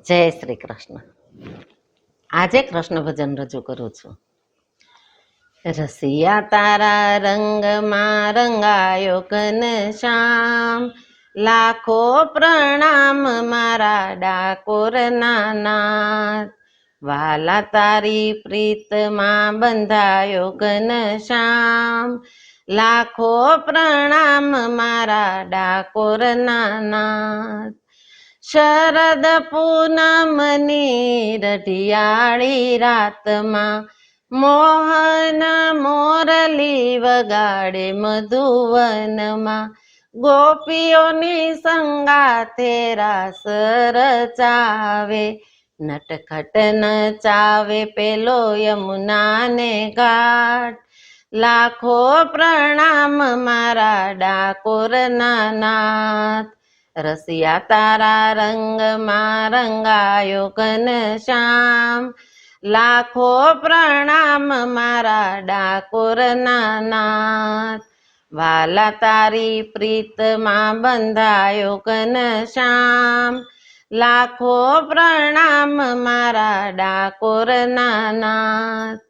જય શ્રી કૃષ્ણ. આજે કૃષ્ણ ભજન રજૂ કરું છું. રસિયા તારા રંગમાં રંગાયો ઘનશ્યામ, લાખો પ્રણામ મારા ડાકોરના નાથ. વાલા તારી પ્રીતમાં બંધાયો ઘનશ્યામ, લાખો પ્રણામ મારા ડાકોરના નાથ. શરદ પૂનમની રઢિયાળી રાતમાં મોહન મોરલી વગાડે મધુવનમાં, ગોપીઓની સંગાથે રાસ રચાવે, નટખટ નચાવે પેલો યમુનાને ઘાટ. લાખો પ્રણામ મારા ડાકોરના નાથ. રસિયા તારા રંગમાં રંગાયો ઘનશ્યામ, લાખો પ્રણામ મારા ડાકોરના નાથ. વાલા તારી પ્રીતમાં બંધાયો ઘનશ્યામ, લાખો પ્રણામ મારા ડાકોરના નાથ.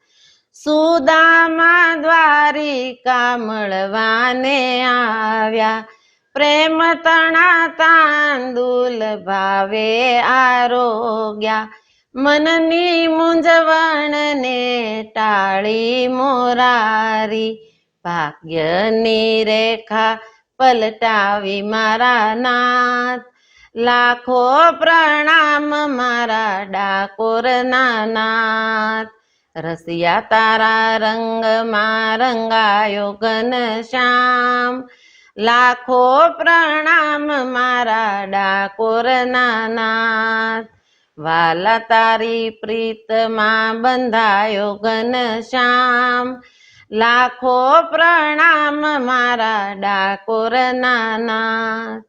સુદામા દ્વારિકા મળવાને આવ્યા, પ્રેમ તણા તાંદુલ ભાવે આરોગ્યા. મનની મૂંઝવણને ટાળી મોરારી, ભાગ્યની રેખા પલટાવી મારા નાથ. લાખો પ્રણામ મારા ડાકોરના નાથ. રસિયા તારા રંગમાં રંગાયો ઘનશ્યામ, લાખો પ્રણામ મારા ડાકોરના નાથ. વાલા તારી પ્રીતમાં બંધાયો ઘનશ્યામ, લાખો પ્રણામ મારા ડાકોરના નાથ.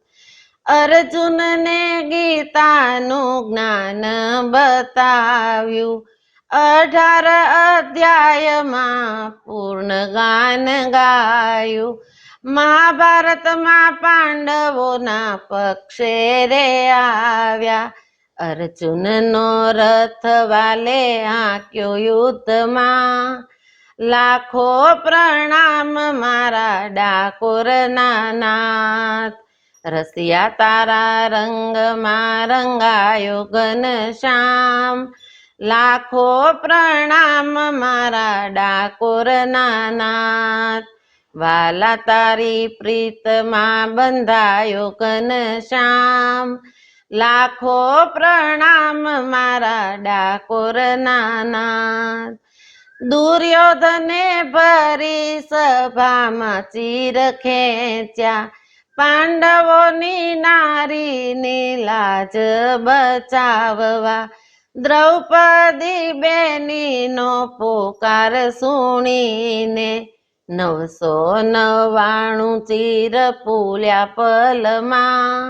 અર્જુનને ગીતાનું જ્ઞાન બતાવ્યું, 18 અધ્યાયમાં પૂર્ણ ગાન ગાયું. મહાભારતમાં પાંડવોના પક્ષે રે આવ્યા, અર્જુનનો રથ વાલે આંક્યો યુદ્ધમાં. લાખો પ્રણામ મારા ડાકોરના નાથ. રસિયા તારા રંગમાં રંગાયો ઘનશ્યામ, લાખો પ્રણામ મારા ડાકોરના નાથ. વાલા તારી પ્રીતમાં બંધાયો ઘનશ્યામ, લાખો પ્રણામ મારા ડાકોરના નાથ. દુર્યોધને ભરી સભામાં ચીર ખેંચ્યા, પાંડવોની નારીની લાજ બચાવવા. દ્રૌપદી બેનીનો પોકાર સુણીને, 999 ચીર પૂલ્યા પલમાં.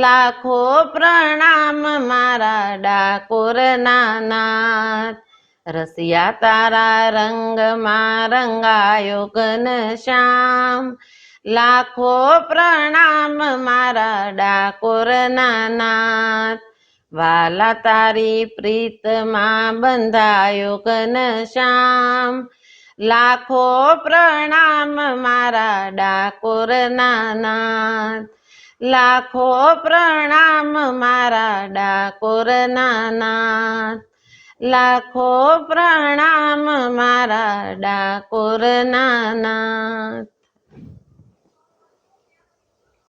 લાખો પ્રણામ મારા ડાકોરના નાથ. રસિયા તારા રંગમાં રંગાયો ઘનશ્યામ, લાખો પ્રણામ મારા ડાકોરના નાથ. વાલા તારી પ્રીતમાં બંધાયો ઘનશ્યામ, લાખો પ્રણામ મારા ડાકોરના નાથ. લાખો પ્રણામ મારા ડાકોરના નાથ. લાખો પ્રણામ મારા ડાકોરના નાથ.